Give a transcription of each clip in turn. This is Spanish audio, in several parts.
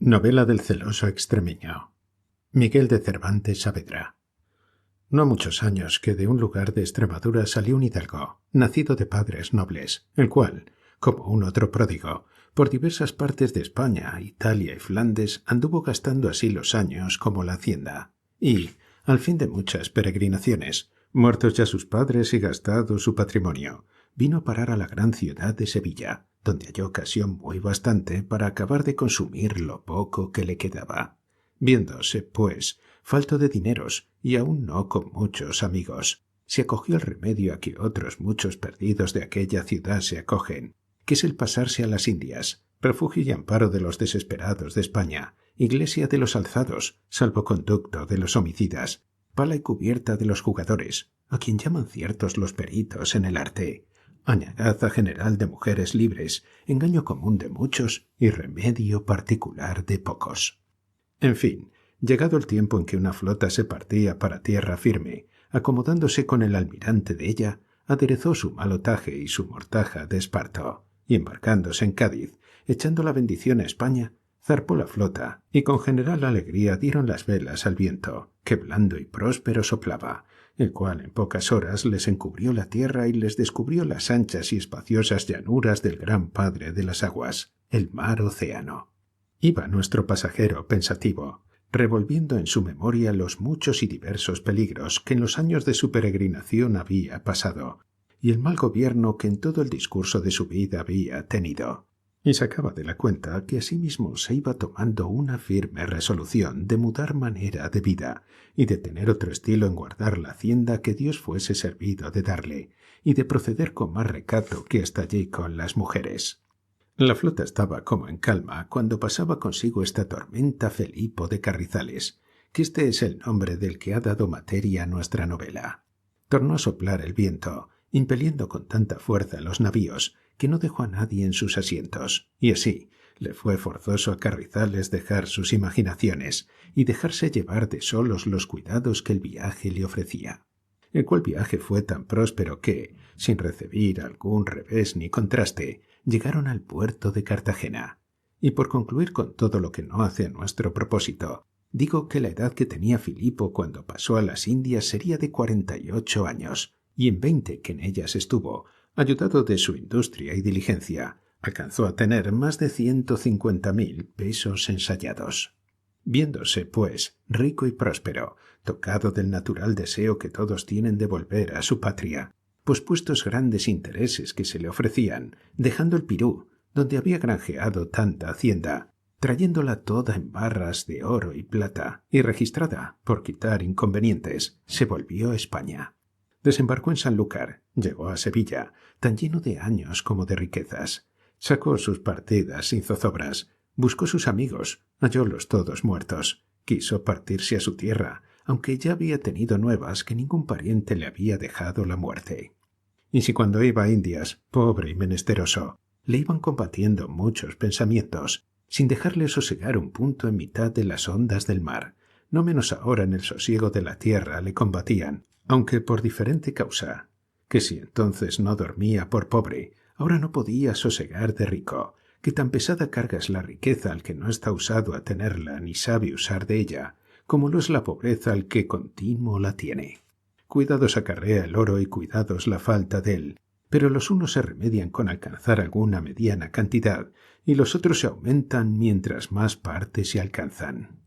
Novela del celoso extremeño. Miguel de Cervantes Saavedra. No ha muchos años que de un lugar de Extremadura salió un hidalgo, nacido de padres nobles, el cual, como un otro pródigo, por diversas partes de España, Italia y Flandes anduvo gastando así los años como la hacienda, y, al fin de muchas peregrinaciones, muertos ya sus padres y gastado su patrimonio, vino a parar a la gran ciudad de Sevilla, donde halló ocasión muy bastante para acabar de consumir lo poco que le quedaba. Viéndose, pues, falto de dineros y aún no con muchos amigos, se acogió al remedio a que otros muchos perdidos de aquella ciudad se acogen, que es el pasarse a las Indias, refugio y amparo de los desesperados de España, iglesia de los alzados, salvoconducto de los homicidas, pala y cubierta de los jugadores, a quien llaman ciertos los peritos en el arte, añagaza general de mujeres libres, engaño común de muchos y remedio particular de pocos. En fin, llegado el tiempo en que una flota se partía para tierra firme, acomodándose con el almirante de ella, aderezó su malotaje y su mortaja de esparto, y embarcándose en Cádiz, echando la bendición a España, zarpó la flota, y con general alegría dieron las velas al viento, que blando y próspero soplaba, el cual en pocas horas les encubrió la tierra y les descubrió las anchas y espaciosas llanuras del gran padre de las aguas, el mar océano. Iba nuestro pasajero pensativo, revolviendo en su memoria los muchos y diversos peligros que en los años de su peregrinación había pasado, y el mal gobierno que en todo el discurso de su vida había tenido. Y sacaba de la cuenta que asimismo se iba tomando una firme resolución de mudar manera de vida y de tener otro estilo en guardar la hacienda que Dios fuese servido de darle, y de proceder con más recato que hasta allí con las mujeres. La flota estaba como en calma cuando pasaba consigo esta tormenta Felipo de Carrizales, que este es el nombre del que ha dado materia a nuestra novela. Tornó a soplar el viento, impeliendo con tanta fuerza los navíos, que no dejó a nadie en sus asientos, y así le fue forzoso a Carrizales dejar sus imaginaciones y dejarse llevar de solos los cuidados que el viaje le ofrecía, el cual viaje fue tan próspero que, sin recibir algún revés ni contraste, llegaron al puerto de Cartagena. Y por concluir con todo lo que no hace a nuestro propósito, digo que la edad que tenía Filipo cuando pasó a las Indias sería de 48 años, y en 20 que en ellas estuvo, ayudado de su industria y diligencia, alcanzó a tener más de 150.000 pesos ensayados. Viéndose, pues, rico y próspero, tocado del natural deseo que todos tienen de volver a su patria, pues puestos grandes intereses que se le ofrecían, dejando el Pirú, donde había granjeado tanta hacienda, trayéndola toda en barras de oro y plata, y registrada, por quitar inconvenientes, se volvió a España. Desembarcó en Sanlúcar, llegó a Sevilla, tan lleno de años como de riquezas. Sacó sus partidas sin zozobras, buscó sus amigos, hallólos todos muertos. Quiso partirse a su tierra, aunque ya había tenido nuevas que ningún pariente le había dejado la muerte. Y si cuando iba a Indias, pobre y menesteroso, le iban combatiendo muchos pensamientos, sin dejarle sosegar un punto en mitad de las ondas del mar, no menos ahora en el sosiego de la tierra le combatían, aunque por diferente causa, que si entonces no dormía por pobre, ahora no podía sosegar de rico, que tan pesada carga es la riqueza al que no está usado a tenerla ni sabe usar de ella, como lo es la pobreza al que continuo la tiene. Cuidados acarrea el oro y cuidados la falta de él, pero los unos se remedian con alcanzar alguna mediana cantidad y los otros se aumentan mientras más partes se alcanzan.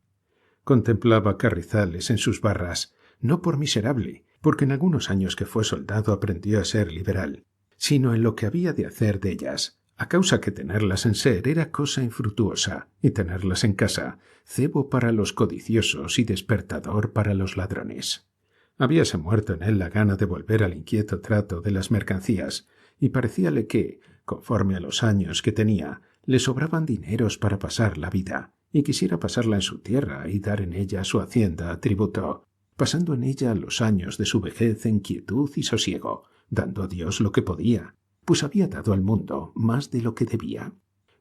Contemplaba Carrizales en sus barras, no por miserable, porque en algunos años que fue soldado aprendió a ser liberal, sino en lo que había de hacer de ellas, a causa que tenerlas en ser era cosa infructuosa, y tenerlas en casa, cebo para los codiciosos y despertador para los ladrones. Habíase muerto en él la gana de volver al inquieto trato de las mercancías, y parecíale que, conforme a los años que tenía, le sobraban dineros para pasar la vida, y quisiera pasarla en su tierra y dar en ella su hacienda a tributo, pasando en ella los años de su vejez en quietud y sosiego, dando a Dios lo que podía, pues había dado al mundo más de lo que debía.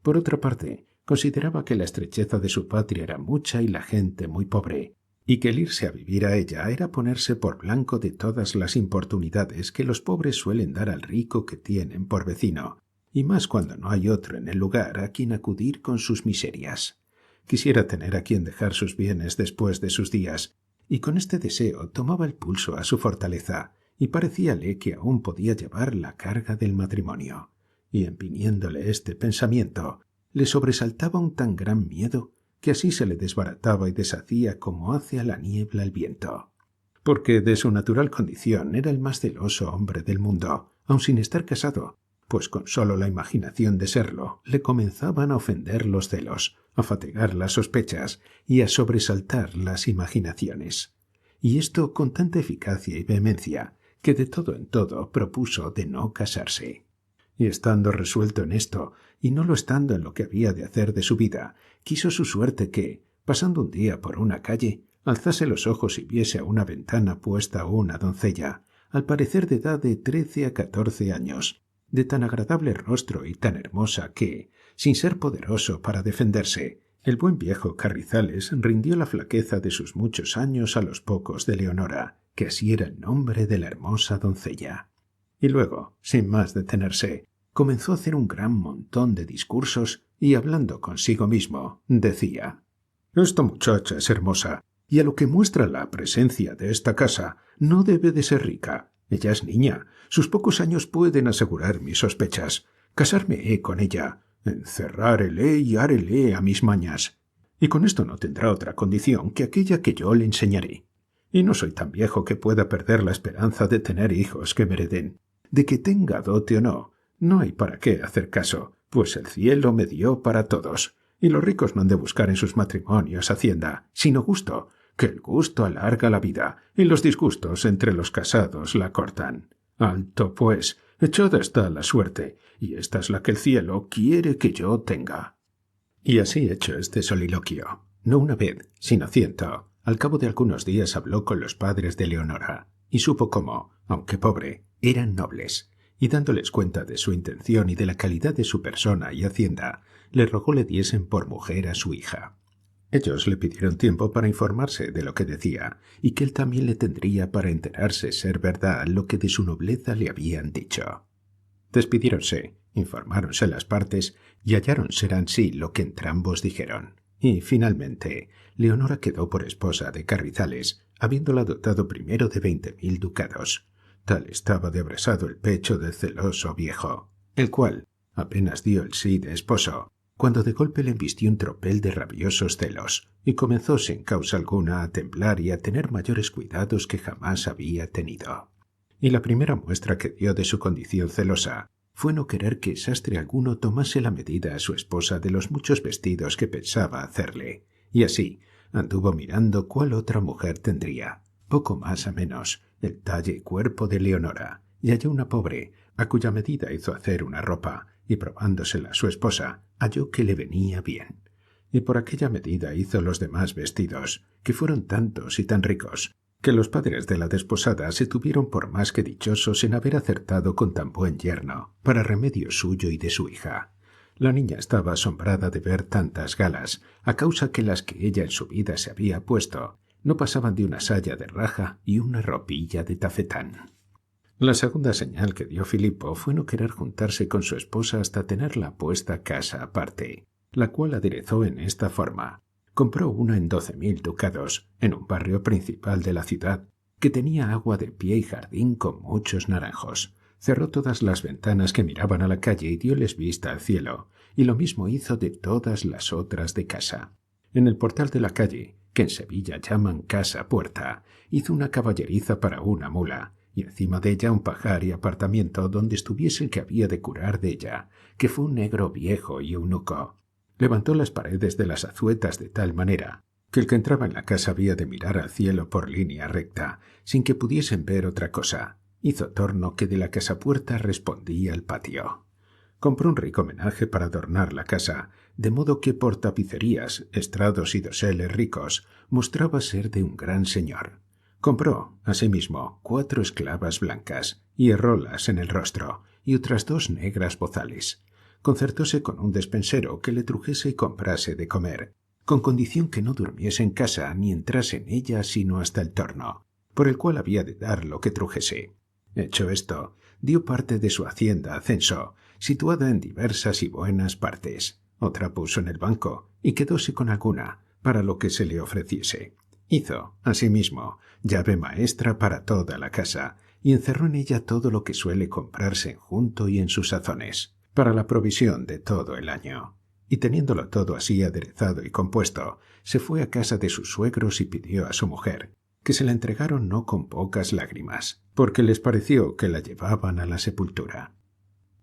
Por otra parte, consideraba que la estrecheza de su patria era mucha y la gente muy pobre, y que el irse a vivir a ella era ponerse por blanco de todas las importunidades que los pobres suelen dar al rico que tienen por vecino, y más cuando no hay otro en el lugar a quien acudir con sus miserias. quisiera tener a quien dejar sus bienes después de sus días, y con este deseo tomaba el pulso a su fortaleza, y parecíale que aún podía llevar la carga del matrimonio. Y empiniéndole este pensamiento, le sobresaltaba un tan gran miedo que así se le desbarataba y deshacía como hace a la niebla el viento. Porque de su natural condición era el más celoso hombre del mundo, aun sin estar casado, pues con sólo la imaginación de serlo le comenzaban a ofender los celos, a fatigar las sospechas y a sobresaltar las imaginaciones. Y esto con tanta eficacia y vehemencia que de todo en todo propuso de no casarse. Y estando resuelto en esto, y no lo estando en lo que había de hacer de su vida, quiso su suerte que, pasando un día por una calle, alzase los ojos y viese a una ventana puesta una doncella, al parecer de edad de 13 a 14 años, de tan agradable rostro y tan hermosa que, sin ser poderoso para defenderse, el buen viejo Carrizales rindió la flaqueza de sus muchos años a los pocos de Leonora, que así era el nombre de la hermosa doncella. Y luego, sin más detenerse, comenzó a hacer un gran montón de discursos y, hablando consigo mismo, decía: «Esta muchacha es hermosa, y a lo que muestra la presencia de esta casa, no debe de ser rica. Ella es niña, sus pocos años pueden asegurar mis sospechas. Casarme he con ella, encerrárele y hárele a mis mañas. Y con esto no tendrá otra condición que aquella que yo le enseñaré. Y no soy tan viejo que pueda perder la esperanza de tener hijos que me hereden. De que tenga dote o no, no hay para qué hacer caso, pues el cielo me dio para todos. Y los ricos no han de buscar en sus matrimonios hacienda, sino gusto, que el gusto alarga la vida, y los disgustos entre los casados la cortan. Alto, pues, echada está la suerte, y esta es la que el cielo quiere que yo tenga». Y así hecho este soliloquio, no una vez, sino 100, al cabo de algunos días habló con los padres de Leonora, y supo cómo, aunque pobre, eran nobles, y dándoles cuenta de su intención y de la calidad de su persona y hacienda, le rogó le diesen por mujer a su hija. Ellos le pidieron tiempo para informarse de lo que decía, y que él también le tendría para enterarse ser verdad lo que de su nobleza le habían dicho. Despidiéronse, informáronse las partes, y hallaron ser ansí lo que entrambos dijeron. Y, finalmente, Leonora quedó por esposa de Carrizales, habiéndola dotado primero de 20.000 ducados. Tal estaba de abrasado el pecho del celoso viejo, el cual apenas dio el sí de esposo, cuando de golpe le embistió un tropel de rabiosos celos, y comenzó sin causa alguna a temblar y a tener mayores cuidados que jamás había tenido. Y la primera muestra que dio de su condición celosa fue no querer que sastre alguno tomase la medida a su esposa de los muchos vestidos que pensaba hacerle, y así anduvo mirando cuál otra mujer tendría, poco más a menos, el talle y cuerpo de Leonora, y halló una pobre, a cuya medida hizo hacer una ropa, y probándosela a su esposa, halló que le venía bien. Y por aquella medida hizo los demás vestidos, que fueron tantos y tan ricos, que los padres de la desposada se tuvieron por más que dichosos en haber acertado con tan buen yerno, para remedio suyo y de su hija. La niña estaba asombrada de ver tantas galas, a causa que las que ella en su vida se había puesto no pasaban de una saya de raja y una ropilla de tafetán. La segunda señal que dio Filipo fue no querer juntarse con su esposa hasta tenerla puesta casa aparte, la cual aderezó en esta forma. Compró una en 12.000 ducados, en un barrio principal de la ciudad, que tenía agua de pie y jardín con muchos naranjos. Cerró todas las ventanas que miraban a la calle y dióles vista al cielo, y lo mismo hizo de todas las otras de casa. En el portal de la calle, que en Sevilla llaman casa puerta, hizo una caballeriza para una mula, y encima de ella un pajar y apartamiento donde estuviese el que había de curar de ella, que fue un negro viejo y eunuco. Levantó las paredes de las azuetas de tal manera que el que entraba en la casa había de mirar al cielo por línea recta, sin que pudiesen ver otra cosa. Hizo torno que de la casapuerta respondía al patio. Compró un rico menaje para adornar la casa, de modo que por tapicerías, estrados y doseles ricos mostraba ser de un gran señor. Compró, asimismo, 4 esclavas blancas, y herrólas en el rostro, y otras 2 negras bozales. Concertóse con un despensero que le trujese y comprase de comer, con condición que no durmiese en casa ni entrase en ella sino hasta el torno, por el cual había de dar lo que trujese. Hecho esto, dio parte de su hacienda a censo, situada en diversas y buenas partes, otra puso en el banco y quedóse con alguna para lo que se le ofreciese. Hizo, asimismo, llave maestra para toda la casa y encerró en ella todo lo que suele comprarse en junto y en sus sazones, para la provisión de todo el año. Y teniéndolo todo así aderezado y compuesto, se fue a casa de sus suegros y pidió a su mujer, que se la entregaron no con pocas lágrimas, porque les pareció que la llevaban a la sepultura.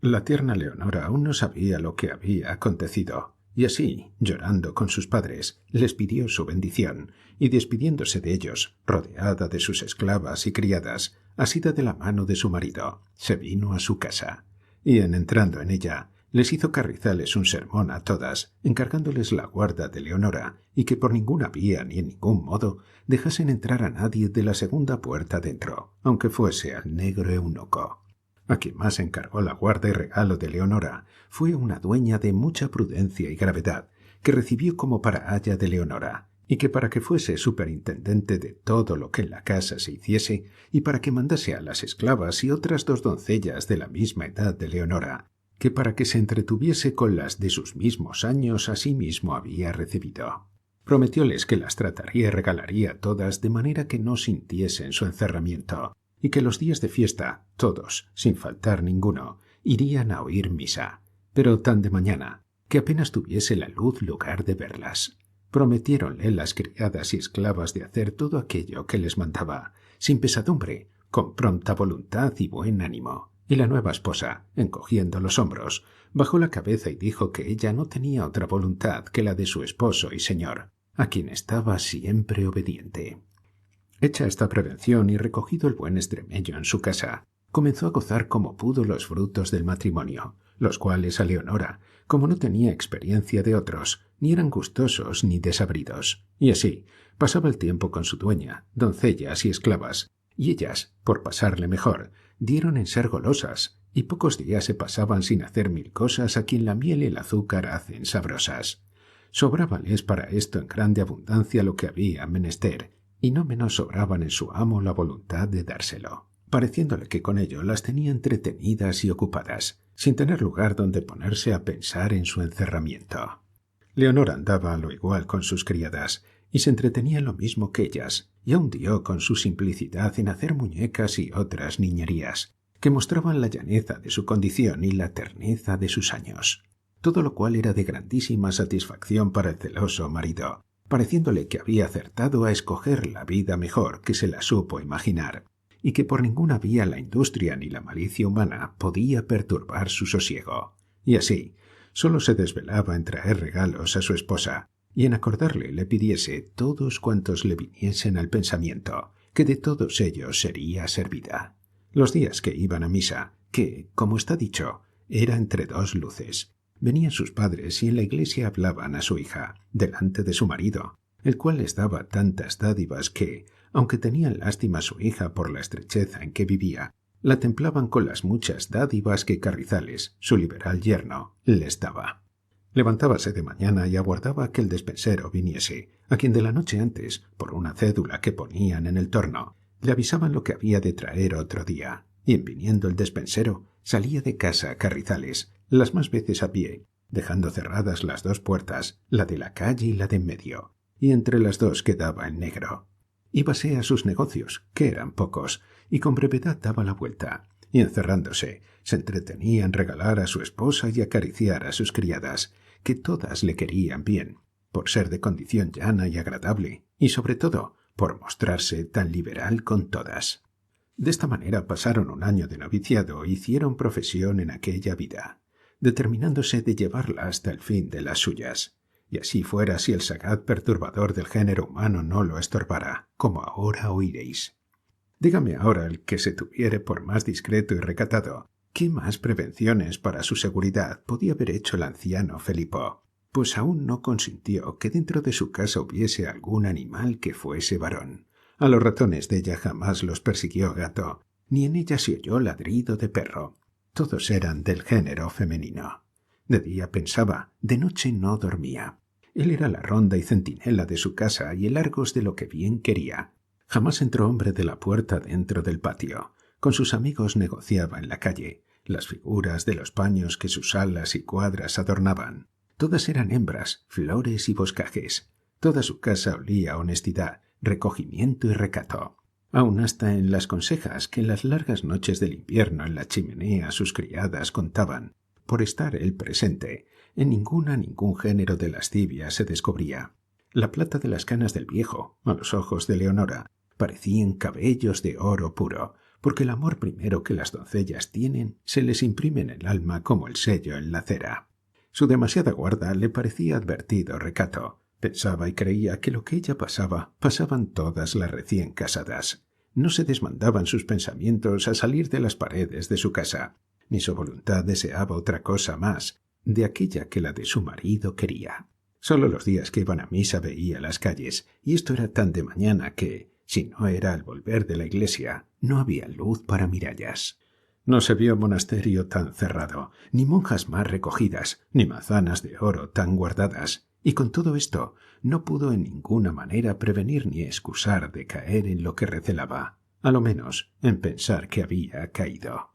La tierna Leonora aún no sabía lo que había acontecido, y así, llorando con sus padres, les pidió su bendición, y despidiéndose de ellos, rodeada de sus esclavas y criadas, asida de la mano de su marido, se vino a su casa, y en entrando en ella, les hizo Carrizales un sermón a todas, encargándoles la guarda de Leonora, y que por ninguna vía ni en ningún modo dejasen entrar a nadie de la segunda puerta dentro, aunque fuese al negro eunuco. A quien más encargó la guarda y regalo de Leonora fue una dueña de mucha prudencia y gravedad, que recibió como para aya de Leonora, y que para que fuese superintendente de todo lo que en la casa se hiciese, y para que mandase a las esclavas y otras 2 doncellas de la misma edad de Leonora, que para que se entretuviese con las de sus mismos años asimismo había recibido. Prometióles que las trataría y regalaría todas de manera que no sintiesen su encerramiento, y que los días de fiesta, todos, sin faltar ninguno, irían a oír misa, pero tan de mañana, que apenas tuviese la luz lugar de verlas. Prometiéronle las criadas y esclavas de hacer todo aquello que les mandaba, sin pesadumbre, con pronta voluntad y buen ánimo. Y la nueva esposa, encogiendo los hombros, bajó la cabeza y dijo que ella no tenía otra voluntad que la de su esposo y señor, a quien estaba siempre obediente. Hecha esta prevención y recogido el buen Extremeño en su casa, comenzó a gozar como pudo los frutos del matrimonio, los cuales a Leonora, como no tenía experiencia de otros, ni eran gustosos ni desabridos, y así pasaba el tiempo con su dueña, doncellas y esclavas, y ellas, por pasarle mejor, dieron en ser golosas, y pocos días se pasaban sin hacer 1000 cosas a quien la miel y el azúcar hacen sabrosas. Sobrábales para esto en grande abundancia lo que había menester, y no menos sobraban en su amo la voluntad de dárselo, pareciéndole que con ello las tenía entretenidas y ocupadas, sin tener lugar donde ponerse a pensar en su encerramiento. Leonora andaba a lo igual con sus criadas, y se entretenía lo mismo que ellas, y aun dio con su simplicidad en hacer muñecas y otras niñerías, que mostraban la llaneza de su condición y la terneza de sus años, todo lo cual era de grandísima satisfacción para el celoso marido, pareciéndole que había acertado a escoger la vida mejor que se la supo imaginar, y que por ninguna vía la industria ni la malicia humana podía perturbar su sosiego. Y así, sólo se desvelaba en traer regalos a su esposa, y en acordarle le pidiese todos cuantos le viniesen al pensamiento, que de todos ellos sería servida. Los días que iban a misa, que, como está dicho, era entre 2 luces, venían sus padres y en la iglesia hablaban a su hija, delante de su marido, el cual les daba tantas dádivas que, aunque tenían lástima a su hija por la estrecheza en que vivía, la templaban con las muchas dádivas que Carrizales, su liberal yerno, les daba. Levantábase de mañana y aguardaba que el despensero viniese, a quien de la noche antes, por una cédula que ponían en el torno, le avisaban lo que había de traer otro día, y en viniendo el despensero, salía de casa a Carrizales, las más veces a pie, dejando cerradas las 2 puertas, la de la calle y la de en medio, y entre las 2 quedaba en negro. Íbase a sus negocios, que eran pocos, y con brevedad daba la vuelta, y encerrándose, se entretenía en regalar a su esposa y acariciar a sus criadas, que todas le querían bien, por ser de condición llana y agradable, y sobre todo, por mostrarse tan liberal con todas. De esta manera pasaron un año de noviciado e hicieron profesión en aquella vida, determinándose de llevarla hasta el fin de las suyas, y así fuera si el sagaz perturbador del género humano no lo estorbara, como ahora oiréis. Dígame ahora el que se tuviere por más discreto y recatado, ¿qué más prevenciones para su seguridad podía haber hecho el anciano Felipo? Pues aún no consintió que dentro de su casa hubiese algún animal que fuese varón. A los ratones de ella jamás los persiguió gato, ni en ella se oyó ladrido de perro. Todos eran del género femenino. De día pensaba, de noche no dormía. Él era la ronda y centinela de su casa y el Argos de lo que bien quería. Jamás entró hombre de la puerta dentro del patio. Con sus amigos negociaba en la calle, las figuras de los paños que sus alas y cuadras adornaban. Todas eran hembras, flores y boscajes. Toda su casa olía a honestidad, recogimiento y recato. Aun hasta en las consejas que en las largas noches del invierno en la chimenea sus criadas contaban, por estar él presente, en ningún género de lascivia se descubría. La plata de las canas del viejo, a los ojos de Leonora, parecían cabellos de oro puro, porque el amor primero que las doncellas tienen se les imprime en el alma como el sello en la cera. Su demasiada guarda le parecía advertido recato. Pensaba y creía que lo que ella pasaba, pasaban todas las recién casadas. No se desmandaban sus pensamientos a salir de las paredes de su casa, ni su voluntad deseaba otra cosa más de aquella que la de su marido quería. Solo los días que iban a misa veía las calles, y esto era tan de mañana que, si no era al volver de la iglesia, no había luz para mirallas. No se vio monasterio tan cerrado, ni monjas más recogidas, ni manzanas de oro tan guardadas, y con todo esto no pudo en ninguna manera prevenir ni excusar de caer en lo que recelaba, a lo menos en pensar que había caído.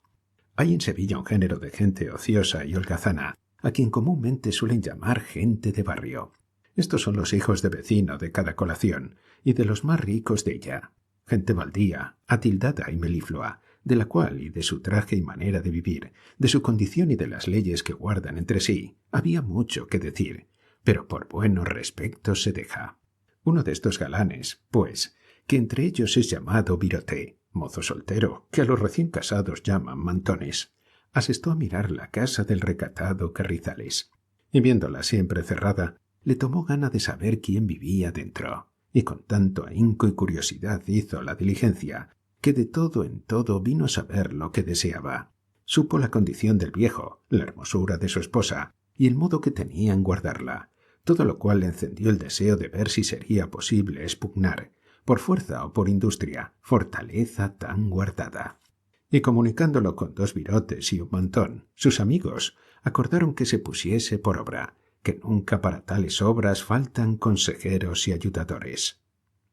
Hay en Sevilla un género de gente ociosa y holgazana, a quien comúnmente suelen llamar gente de barrio. Estos son los hijos de vecino de cada colación, y de los más ricos de ella. Gente baldía, atildada y meliflua, de la cual y de su traje y manera de vivir, de su condición y de las leyes que guardan entre sí, había mucho que decir, pero por buenos respectos se deja. Uno de estos galanes, pues, que entre ellos es llamado virote, mozo soltero, que a los recién casados llaman mantones, asestó a mirar la casa del recatado Carrizales, y viéndola siempre cerrada, le tomó gana de saber quién vivía dentro, y con tanto ahínco y curiosidad hizo la diligencia, que de todo en todo vino a saber lo que deseaba. Supo la condición del viejo, la hermosura de su esposa, y el modo que tenía en guardarla, todo lo cual le encendió el deseo de ver si sería posible expugnar, por fuerza o por industria, fortaleza tan guardada. Y comunicándolo con 2 virotes y un montón, sus amigos acordaron que se pusiese por obra, que nunca para tales obras faltan consejeros y ayudadores.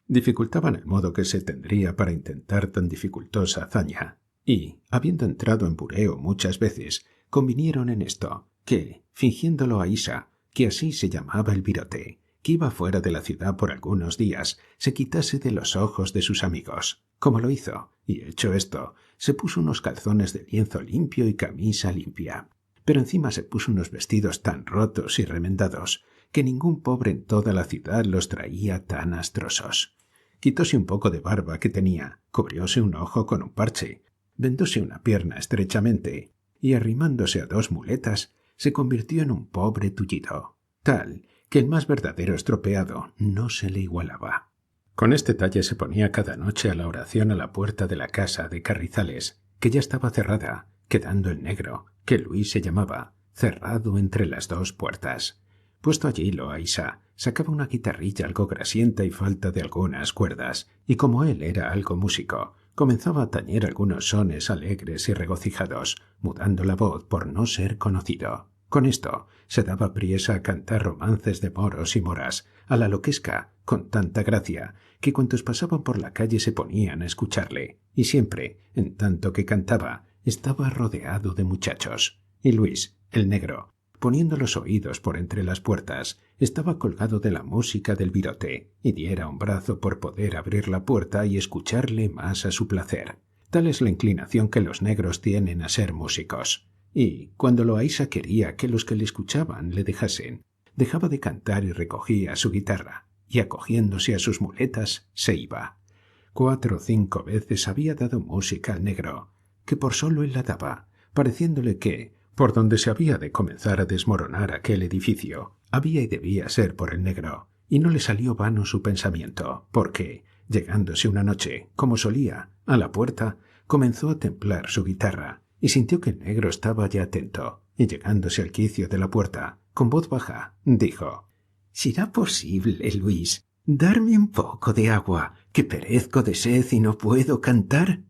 Dificultaban el modo que se tendría para intentar tan dificultosa hazaña, y, habiendo entrado en bureo muchas veces, convinieron en esto, que, fingiéndolo a Isa, que así se llamaba el virote, que iba fuera de la ciudad por algunos días, se quitase de los ojos de sus amigos, como lo hizo, y hecho esto, se puso unos calzones de lienzo limpio y camisa limpia, pero encima se puso unos vestidos tan rotos y remendados, que ningún pobre en toda la ciudad los traía tan astrosos. Quitóse un poco de barba que tenía, cubrióse un ojo con un parche, vendóse una pierna estrechamente, y arrimándose a 2 muletas, se convirtió en un pobre tullido, tal que el más verdadero estropeado no se le igualaba. Con este talle se ponía cada noche a la oración a la puerta de la casa de Carrizales, que ya estaba cerrada, quedando el negro, que Luis se llamaba, cerrado entre las 2 puertas. Puesto allí Loaysa, sacaba una guitarrilla algo grasienta y falta de algunas cuerdas, y como él era algo músico, comenzaba a tañer algunos sones alegres y regocijados, mudando la voz por no ser conocido. Con esto se daba priesa a cantar romances de moros y moras, a la loquesca, con tanta gracia, que cuantos pasaban por la calle se ponían a escucharle, y siempre, en tanto que cantaba, estaba rodeado de muchachos. Y Luis, el negro, poniendo los oídos por entre las puertas, estaba colgado de la música del virote, y diera un brazo por poder abrir la puerta y escucharle más a su placer. Tal es la inclinación que los negros tienen a ser músicos. Y, cuando Loaysa quería que los que le escuchaban le dejasen, dejaba de cantar y recogía su guitarra, y acogiéndose a sus muletas, se iba. 4 o 5 veces había dado música al negro, que por solo él la daba, pareciéndole que, por donde se había de comenzar a desmoronar aquel edificio, había y debía ser por el negro, y no le salió vano su pensamiento, porque, llegándose una noche, como solía, a la puerta, comenzó a templar su guitarra, y sintió que el negro estaba ya atento, y llegándose al quicio de la puerta, con voz baja, dijo: «¿Será posible, Luis, darme un poco de agua, que perezco de sed y no puedo cantar?»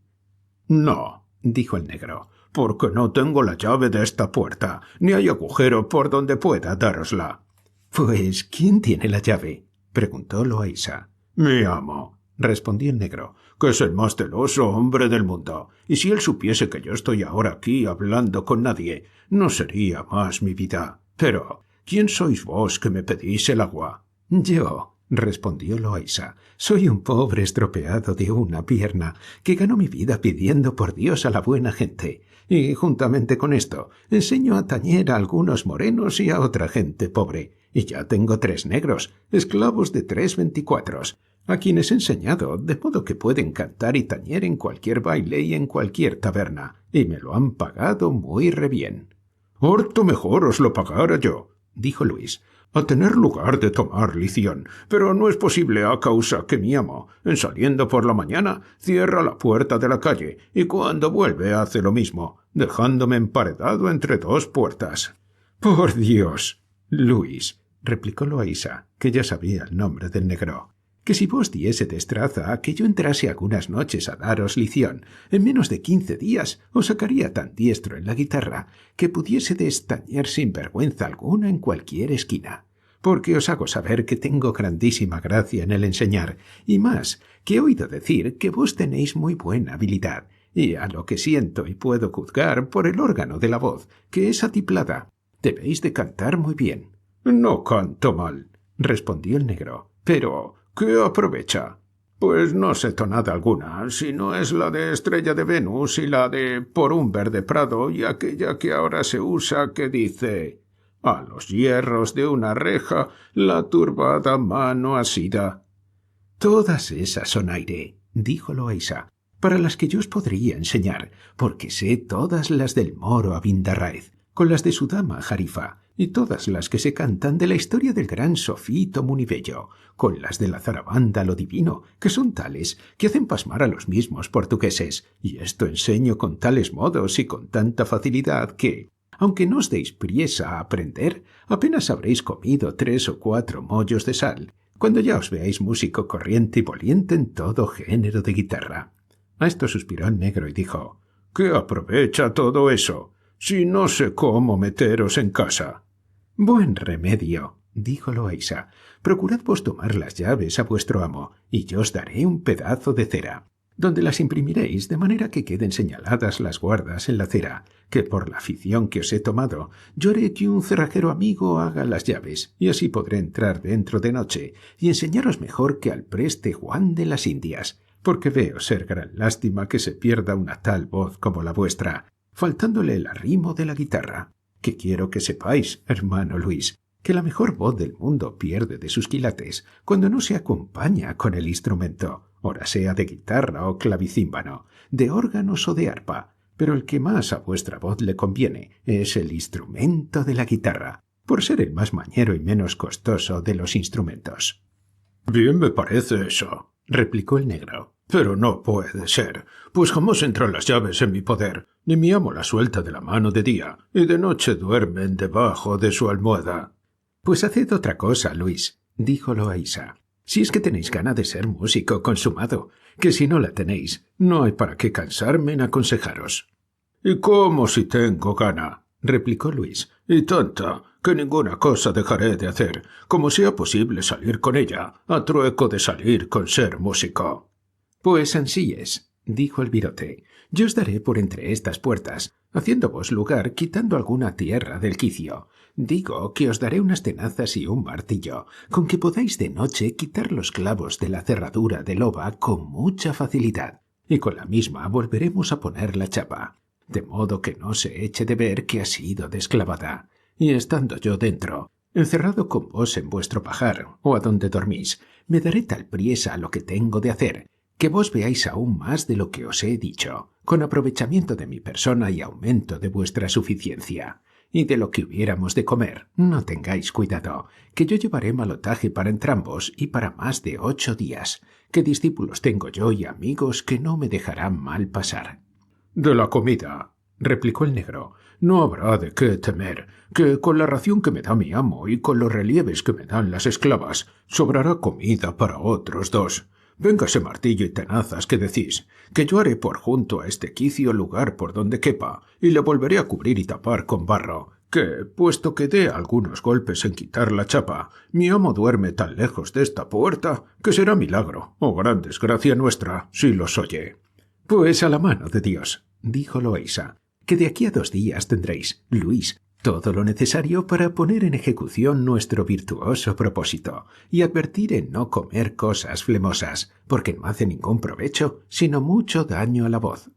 «No», dijo el negro, «porque no tengo la llave de esta puerta, ni hay agujero por donde pueda dárosla». «Pues, ¿quién tiene la llave?», preguntó Loaysa. «Mi amo», respondió el negro, «que es el más celoso hombre del mundo, y si él supiese que yo estoy ahora aquí hablando con nadie, no sería más mi vida. Pero ¿Quién sois vos que me pedís el agua? Yo, respondió Loaysa, soy un pobre estropeado de una pierna que ganó mi vida pidiendo por Dios a la buena gente. Y juntamente con esto, enseño a tañer a algunos morenos y a otra gente pobre. Y ya tengo 3 negros, esclavos de 3 24, a quienes he enseñado, de modo que pueden cantar y tañer en cualquier baile y en cualquier taberna, y me lo han pagado muy bien. «Harto mejor os lo pagara yo», dijo Luis, «a tener lugar de tomar lición, pero no es posible a causa que mi amo, en saliendo por la mañana, cierra la puerta de la calle y cuando vuelve hace lo mismo, dejándome emparedado entre 2 puertas». «Por Dios, Luis», replicó Loaysa, que ya sabía el nombre del negro, «que si vos diésedes traza a que yo entrase algunas noches a daros lición, en menos de 15 días os sacaría tan diestro en la guitarra que pudiésedes tañer sin vergüenza alguna en cualquier esquina. Porque os hago saber que tengo grandísima gracia en el enseñar, y más, que he oído decir que vos tenéis muy buena habilidad, y a lo que siento y puedo juzgar por el órgano de la voz, que es atiplada, debéis de cantar muy bien». «No canto mal», respondió el negro, «pero ¿qué aprovecha?» «Pues no sé tonada alguna, si no es la de Estrella de Venus y la de Por un verde prado y aquella que ahora se usa que dice: a los hierros de una reja la turbada mano asida». «Todas esas son aire», dijo Loaysa, «para las que yo os podría enseñar, porque sé todas las del moro Abindarráez, con las de su dama Jarifa, y todas las que se cantan de la historia del gran Sofito Munibello, con las de la zarabanda lo divino, que son tales que hacen pasmar a los mismos portugueses, y esto enseño con tales modos y con tanta facilidad que, aunque no os deis priesa a aprender, apenas habréis comido 3 o 4 mollos de sal, cuando ya os veáis músico corriente y voliente en todo género de guitarra». A esto suspiró el negro y dijo: «¿Qué aprovecha todo eso, si no sé cómo meteros en casa?» «Buen remedio», dijo Loaysa, «procurad vos tomar las llaves a vuestro amo, y yo os daré un pedazo de cera, donde las imprimiréis de manera que queden señaladas las guardas en la cera, que por la afición que os he tomado, yo haré que un cerrajero amigo haga las llaves, y así podré entrar dentro de noche y enseñaros mejor que al preste Juan de las Indias, porque veo ser gran lástima que se pierda una tal voz como la vuestra, faltándole el arrimo de la guitarra, que quiero que sepáis, hermano Luis, que la mejor voz del mundo pierde de sus quilates cuando no se acompaña con el instrumento, ora sea de guitarra o clavicímbano, de órganos o de arpa, pero el que más a vuestra voz le conviene es el instrumento de la guitarra, por ser el más mañero y menos costoso de los instrumentos». «Bien me parece eso», replicó el negro, «pero no puede ser, pues jamás entran las llaves en mi poder, ni mi amo las suelta de la mano de día, y de noche duermen debajo de su almohada». «Pues haced otra cosa, Luis», dijo Loaysa, «si es que tenéis gana de ser músico consumado, que si no la tenéis, no hay para qué cansarme en aconsejaros». «¿Y cómo si tengo gana?», replicó Luis, «y tanta, que ninguna cosa dejaré de hacer, como sea posible salir con ella, a trueco de salir con ser músico». «Pues ansí es», dijo el virote, «yo os daré por entre estas puertas, haciéndovos lugar quitando alguna tierra del quicio. Digo que os daré unas tenazas y un martillo, con que podáis de noche quitar los clavos de la cerradura de loba con mucha facilidad, y con la misma volveremos a poner la chapa, de modo que no se eche de ver que ha sido desclavada. Y estando yo dentro, encerrado con vos en vuestro pajar o a donde dormís, me daré tal priesa a lo que tengo de hacer, que vos veáis aún más de lo que os he dicho, con aprovechamiento de mi persona y aumento de vuestra suficiencia. Y de lo que hubiéramos de comer, no tengáis cuidado, que yo llevaré malotaje para entrambos y para más de 8 días, que discípulos tengo yo y amigos que no me dejarán mal pasar». «De la comida», replicó el negro, «no habrá de qué temer, que con la ración que me da mi amo y con los relieves que me dan las esclavas, sobrará comida para otros 2. Véngase martillo y tenazas que decís, que yo haré por junto a este quicio lugar por donde quepa, y le volveré a cubrir y tapar con barro, que, puesto que dé algunos golpes en quitar la chapa, mi amo duerme tan lejos de esta puerta, que será milagro, o gran desgracia nuestra, si los oye». «Pues a la mano de Dios», dijo Loaysa, «que de aquí a 2 días tendréis, Luis, Todo lo necesario para poner en ejecución nuestro virtuoso propósito y advertir en no comer cosas flemosas, porque no hace ningún provecho, sino mucho daño a la voz.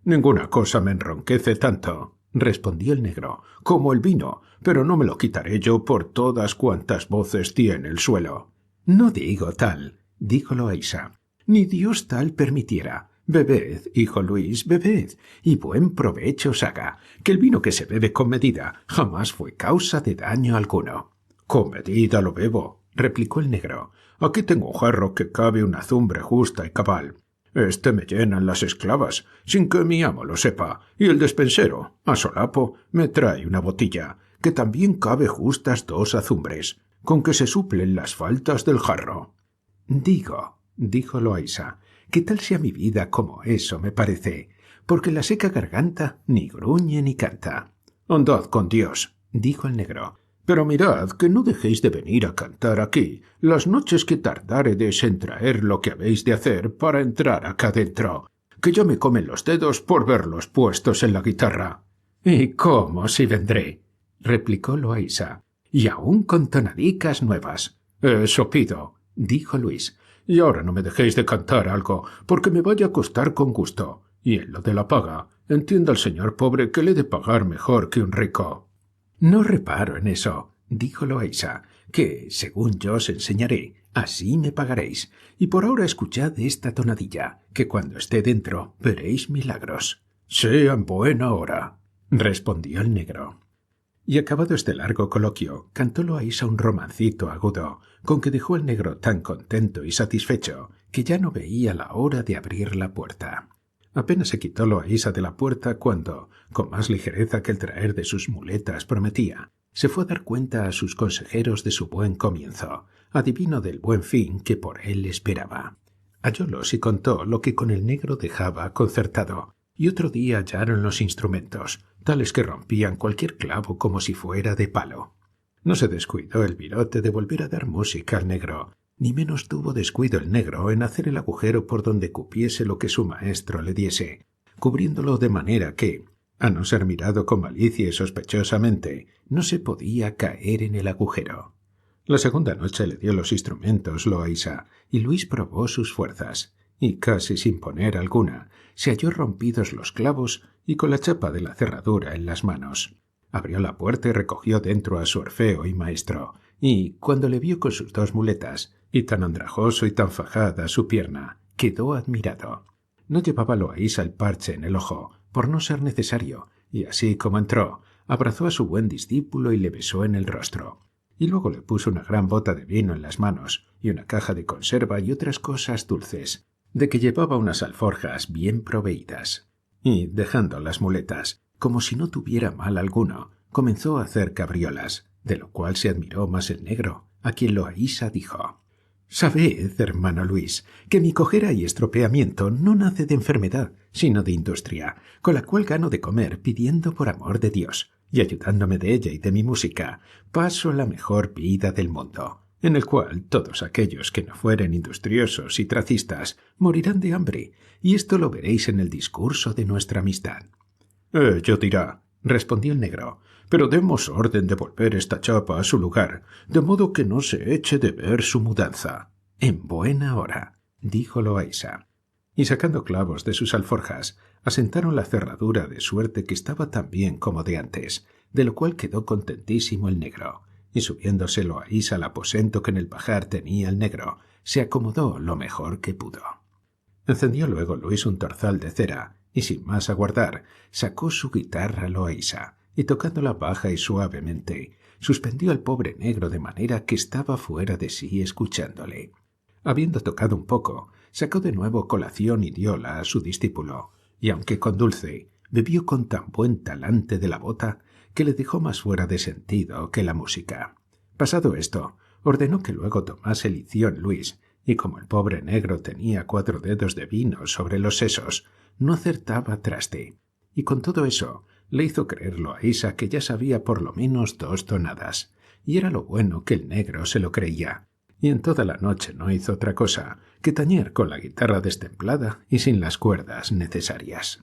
Ninguna cosa me enronquece tanto, respondió el negro, como el vino, pero no me lo quitaré yo por todas cuantas voces tiene el suelo. No digo tal, dijo Loaysa, ni Dios tal permitiera. Bebed, hijo Luis, bebed, y buen provecho os haga, que el vino que se bebe con medida jamás fue causa de daño alguno. Con medida lo bebo, replicó el negro. Aquí tengo un jarro que cabe una azumbre justa y cabal. Este me llenan las esclavas, sin que mi amo lo sepa, y el despensero, a solapo, me trae una botella, que también cabe justas 2 azumbres, con que se suplen las faltas del jarro. Digo, dijo Loaysa, que tal sea mi vida como eso me parece, porque la seca garganta ni gruñe ni canta. Andad con Dios, dijo el negro, pero mirad que no dejéis de venir a cantar aquí las noches que tardáredes en traer lo que habéis de hacer para entrar acá dentro, que ya me comen los dedos por verlos puestos en la guitarra. —¿Y cómo si vendré? —replicó Loaysa—, y aún con tonadicas nuevas. —Eso pido —dijo Luis—, y ahora no me dejéis de cantar algo, porque me vaya a costar con gusto. Y en lo de la paga, entienda el señor pobre que le he de pagar mejor que un rico. —No reparo en eso —dijo Loaysa—, que, según yo os enseñaré, así me pagaréis. Y por ahora escuchad esta tonadilla, que cuando esté dentro veréis milagros. —Sea en buena hora —respondió el negro. Y acabado este largo coloquio, cantó Loaysa un romancito agudo, con que dejó al negro tan contento y satisfecho que ya no veía la hora de abrir la puerta. Apenas se quitó Loaysa de la puerta cuando, con más ligereza que el traer de sus muletas prometía, se fue a dar cuenta a sus consejeros de su buen comienzo, adivino del buen fin que por él esperaba. Hallólos y contó lo que con el negro dejaba concertado, y otro día hallaron los instrumentos, tales que rompían cualquier clavo como si fuera de palo. No se descuidó el virote de volver a dar música al negro, ni menos tuvo descuido el negro en hacer el agujero por donde cupiese lo que su maestro le diese, cubriéndolo de manera que, a no ser mirado con malicia y sospechosamente, no se podía caer en el agujero. La segunda noche le dio los instrumentos Loaysa, y Luis probó sus fuerzas, y casi sin poner alguna, se halló rompidos los clavos y con la chapa de la cerradura en las manos. Abrió la puerta y recogió dentro a su Orfeo y maestro, y, cuando le vio con sus 2 muletas, y tan andrajoso y tan fajada su pierna, quedó admirado. No llevaba Loaysa el parche en el ojo, por no ser necesario, y así como entró, abrazó a su buen discípulo y le besó en el rostro. Y luego le puso una gran bota de vino en las manos, y una caja de conserva y otras cosas dulces, de que llevaba unas alforjas bien proveídas. Y, dejando las muletas, como si no tuviera mal alguno, comenzó a hacer cabriolas, de lo cual se admiró más el negro, a quien Loaysa dijo: «Sabed, hermano Luis, que mi cojera y estropeamiento no nace de enfermedad, sino de industria, con la cual gano de comer pidiendo por amor de Dios, y ayudándome de ella y de mi música, paso la mejor vida del mundo, en el cual todos aquellos que no fueren industriosos y tracistas morirán de hambre, y esto lo veréis en el discurso de nuestra amistad». «Ello dirá», respondió el negro, «pero demos orden de volver esta chapa a su lugar, de modo que no se eche de ver su mudanza». «En buena hora», dijo Loaysa. Y sacando clavos de sus alforjas, asentaron la cerradura de suerte que estaba tan bien como de antes, de lo cual quedó contentísimo el negro, y subiéndose Loaysa al aposento que en el pajar tenía el negro, se acomodó lo mejor que pudo. Encendió luego Luis un torzal de cera, y sin más aguardar, sacó su guitarra Loaysa, y tocándola baja y suavemente, suspendió al pobre negro de manera que estaba fuera de sí escuchándole. Habiendo tocado un poco, sacó de nuevo colación y diola a su discípulo, y aunque con dulce, bebió con tan buen talante de la bota que le dejó más fuera de sentido que la música. Pasado esto, ordenó que luego tomase lición Luis, y como el pobre negro tenía 4 dedos de vino sobre los sesos, no acertaba traste, y con todo eso le hizo creer Loaysa que ya sabía por lo menos 2 tonadas, y era lo bueno que el negro se lo creía, y en toda la noche no hizo otra cosa que tañer con la guitarra destemplada y sin las cuerdas necesarias.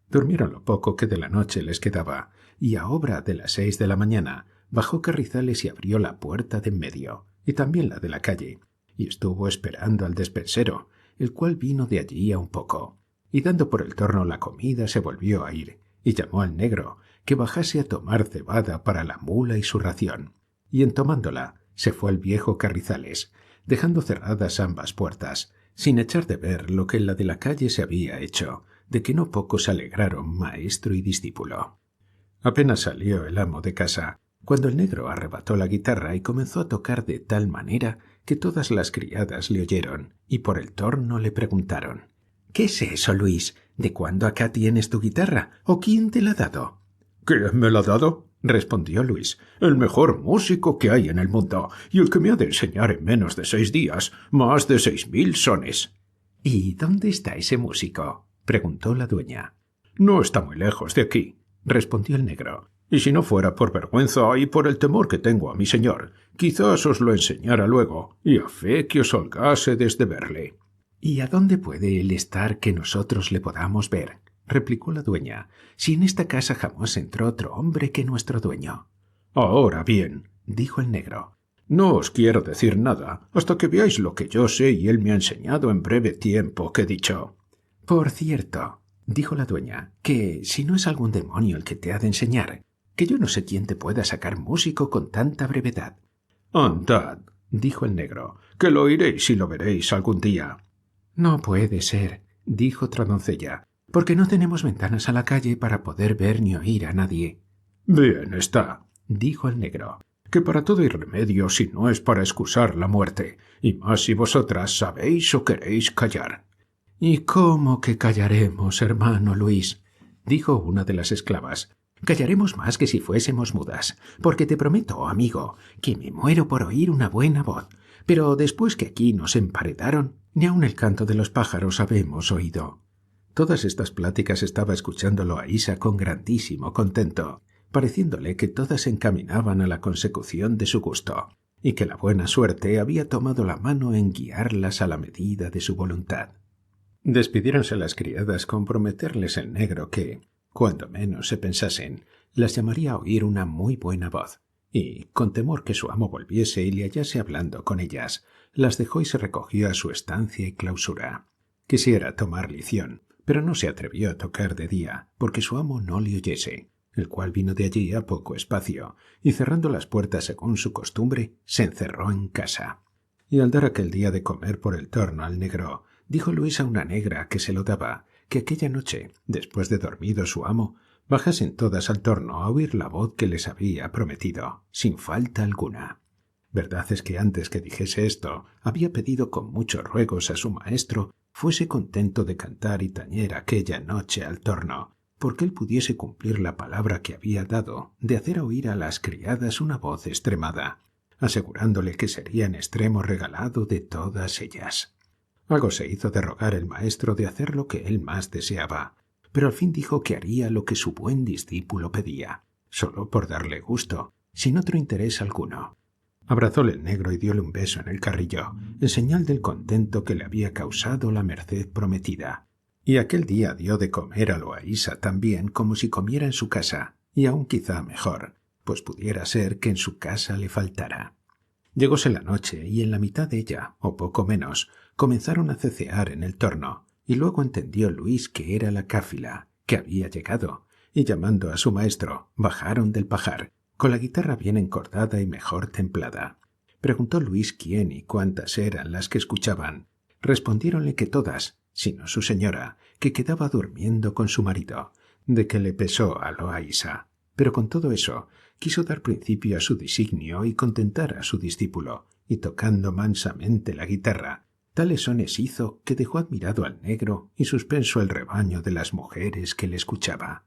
Durmieron lo poco que de la noche les quedaba, y a obra de las 6 de la mañana bajó Carrizales y abrió la puerta de en medio, y también la de la calle, y estuvo esperando al despensero, el cual vino de allí a un poco, y dando por el torno la comida se volvió a ir, y llamó al negro que bajase a tomar cebada para la mula y su ración, y en tomándola se fue el viejo Carrizales, dejando cerradas ambas puertas, sin echar de ver lo que en la de la calle se había hecho, de que no poco se alegraron maestro y discípulo. Apenas salió el amo de casa, cuando el negro arrebató la guitarra y comenzó a tocar de tal manera que todas las criadas le oyeron y por el torno le preguntaron: «¿Qué es eso, Luis? ¿De cuándo acá tienes tu guitarra? ¿O quién te la ha dado?» «¿Quién me la ha dado?», respondió Luis. «El mejor músico que hay en el mundo, y el que me ha de enseñar en menos de 6 días más de 6.000 sones». «¿Y dónde está ese músico?», preguntó la dueña. «No está muy lejos de aquí», respondió el negro. «Y si no fuera por vergüenza y por el temor que tengo a mi señor, quizás os lo enseñara luego, y a fe que os holgásedes de verle». «¿Y a dónde puede él estar que nosotros le podamos ver?», replicó la dueña, «si en esta casa jamás entró otro hombre que nuestro dueño». «Ahora bien», dijo el negro, «no os quiero decir nada hasta que veáis lo que yo sé y él me ha enseñado en breve tiempo que he dicho». «Por cierto», dijo la dueña, «que si no es algún demonio el que te ha de enseñar, que yo no sé quién te pueda sacar músico con tanta brevedad». «Andad», dijo el negro, «que lo oiréis y lo veréis algún día». «No puede ser», dijo otra doncella, «porque no tenemos ventanas a la calle para poder ver ni oír a nadie». «Bien está», dijo el negro, «que para todo hay remedio si no es para excusar la muerte, y más si vosotras sabéis o queréis callar». «¿Y cómo que callaremos, hermano Luis?», dijo una de las esclavas. «Callaremos más que si fuésemos mudas, porque te prometo, amigo, que me muero por oír una buena voz. Pero después que aquí nos emparedaron, ni aun el canto de los pájaros habemos oído». Todas estas pláticas estaba escuchando Loaísa con grandísimo contento, pareciéndole que todas se encaminaban a la consecución de su gusto, y que la buena suerte había tomado la mano en guiarlas a la medida de su voluntad. Despidiéronse las criadas con prometerles el negro que, cuando menos se pensasen, las llamaría a oír una muy buena voz, y, con temor que su amo volviese y le hallase hablando con ellas, las dejó y se recogió a su estancia y clausura. Quisiera tomar lición, pero no se atrevió a tocar de día, porque su amo no le oyese, el cual vino de allí a poco espacio, y cerrando las puertas según su costumbre, se encerró en casa. Y al dar aquel día de comer por el torno al negro, dijo Luis a una negra que se lo daba, que aquella noche, después de dormido su amo, bajasen todas al torno a oír la voz que les había prometido, sin falta alguna. Verdad es que antes que dijese esto, había pedido con muchos ruegos a su maestro fuese contento de cantar y tañer aquella noche al torno, porque él pudiese cumplir la palabra que había dado de hacer oír a las criadas una voz extremada, asegurándole que sería en extremo regalado de todas ellas. Algo se hizo de rogar el maestro de hacer lo que él más deseaba, pero al fin dijo que haría lo que su buen discípulo pedía, solo por darle gusto, sin otro interés alguno. Abrazóle el negro y dióle un beso en el carrillo, en señal del contento que le había causado la merced prometida. Y aquel día dio de comer a Loaísa tan bien como si comiera en su casa, y aún quizá mejor, pues pudiera ser que en su casa le faltara. Llegóse la noche y en la mitad de ella, o poco menos, comenzaron a cecear en el torno, y luego entendió Luis que era la cáfila, que había llegado, y llamando a su maestro, bajaron del pajar, con la guitarra bien encordada y mejor templada. Preguntó Luis quién y cuántas eran las que escuchaban. Respondiéronle que todas, sino su señora, que quedaba durmiendo con su marido, de que le pesó a Loaísa. Pero con todo eso, quiso dar principio a su designio y contentar a su discípulo, y tocando mansamente la guitarra, tales sones hizo que dejó admirado al negro y suspenso el rebaño de las mujeres que le escuchaba.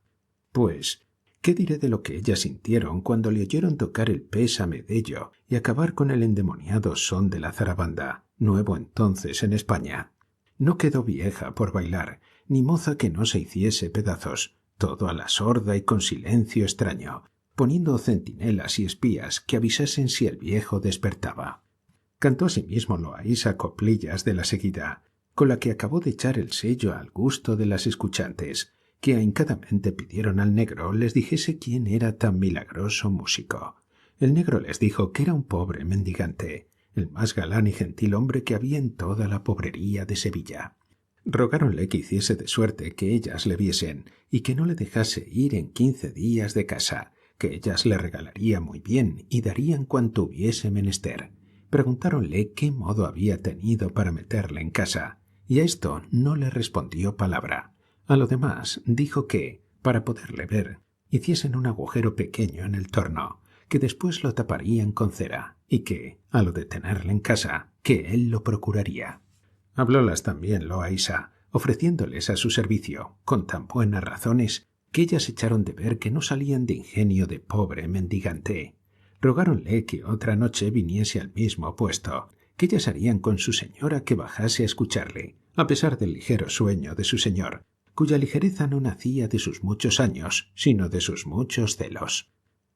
Pues, ¿qué diré de lo que ellas sintieron cuando le oyeron tocar el pésame de ello y acabar con el endemoniado son de la zarabanda, nuevo entonces en España? No quedó vieja por bailar, ni moza que no se hiciese pedazos, todo a la sorda y con silencio extraño, poniendo centinelas y espías que avisasen si el viejo despertaba. Cantó asimismo Loaísa coplillas de la seguida, con la que acabó de echar el sello al gusto de las escuchantes, que ahincadamente pidieron al negro les dijese quién era tan milagroso músico. El negro les dijo que era un pobre mendigante, el más galán y gentil hombre que había en toda la pobrería de Sevilla. Rogáronle que hiciese de suerte que ellas le viesen y que no le dejase ir en 15 días de casa, que ellas le regalarían muy bien y darían cuanto hubiese menester. Preguntáronle qué modo había tenido para meterle en casa, y a esto no le respondió palabra. A lo demás dijo que, para poderle ver, hiciesen un agujero pequeño en el torno, que después lo taparían con cera, y que, a lo de tenerle en casa, que él lo procuraría. Hablólas también Loaysa, ofreciéndoles a su servicio, con tan buenas razones, que ellas echaron de ver que no salían de ingenio de pobre mendigante. Rogáronle que otra noche viniese al mismo puesto, que ellas harían con su señora que bajase a escucharle, a pesar del ligero sueño de su señor, cuya ligereza no nacía de sus muchos años, sino de sus muchos celos.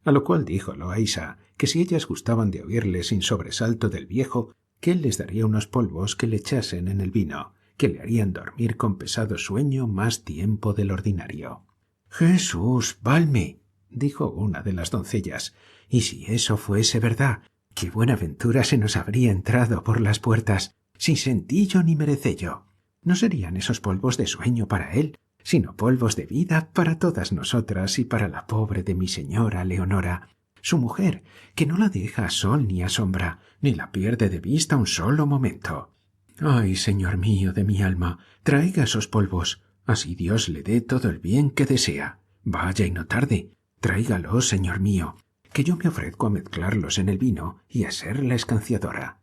A lo cual dijo Loaysa que si ellas gustaban de oírle sin sobresalto del viejo, que él les daría unos polvos que le echasen en el vino, que le harían dormir con pesado sueño más tiempo del ordinario. «Jesús, valme», dijo una de las doncellas, «y si eso fuese verdad, qué buena ventura se nos habría entrado por las puertas, sin sentillo ni merecello. No serían esos polvos de sueño para él, sino polvos de vida para todas nosotras y para la pobre de mi señora Leonora, su mujer, que no la deja a sol ni a sombra, ni la pierde de vista un solo momento. Ay, señor mío de mi alma, traiga esos polvos, así Dios le dé todo el bien que desea. Vaya y no tarde, tráigalos, señor mío, que yo me ofrezco a mezclarlos en el vino y a ser la escanciadora.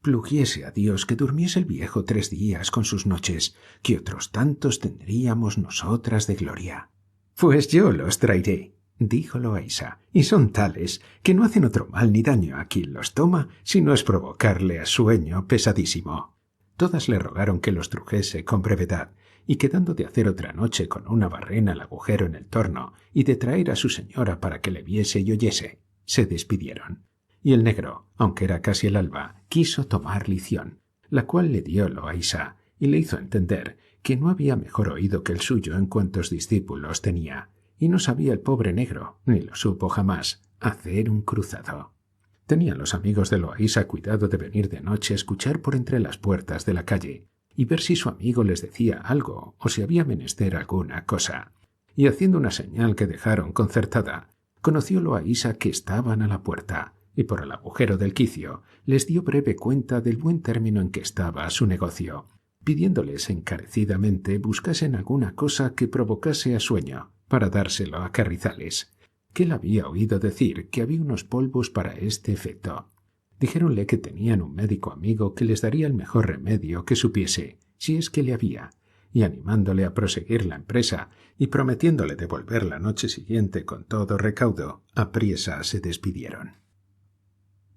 Pluguiese a Dios que durmiese el viejo 3 días con sus noches, que otros tantos tendríamos nosotras de gloria. Pues yo los traeré, dijo Loaysa, y son tales que no hacen otro mal ni daño a quien los toma, sino es provocarle a sueño pesadísimo. Todas le rogaron que los trujese con brevedad, y quedando de hacer otra noche con una barrena al agujero en el torno y de traer a su señora para que le viese y oyese, se despidieron. Y el negro, aunque era casi el alba, quiso tomar lición, la cual le dio Loaysa, y le hizo entender que no había mejor oído que el suyo en cuantos discípulos tenía, y no sabía el pobre negro, ni lo supo jamás, hacer un cruzado. Tenían los amigos de Loaysa cuidado de venir de noche a escuchar por entre las puertas de la calle, y ver si su amigo les decía algo o si había menester alguna cosa. Y haciendo una señal que dejaron concertada, conoció Loaysa que estaban a la puerta, y por el agujero del quicio les dio breve cuenta del buen término en que estaba su negocio, pidiéndoles encarecidamente buscasen alguna cosa que provocase a sueño para dárselo a Carrizales, que él había oído decir que había unos polvos para este efecto. Dijéronle que tenían un médico amigo que les daría el mejor remedio que supiese, si es que le había, y animándole a proseguir la empresa y prometiéndole devolver la noche siguiente con todo recaudo, apriesa se despidieron.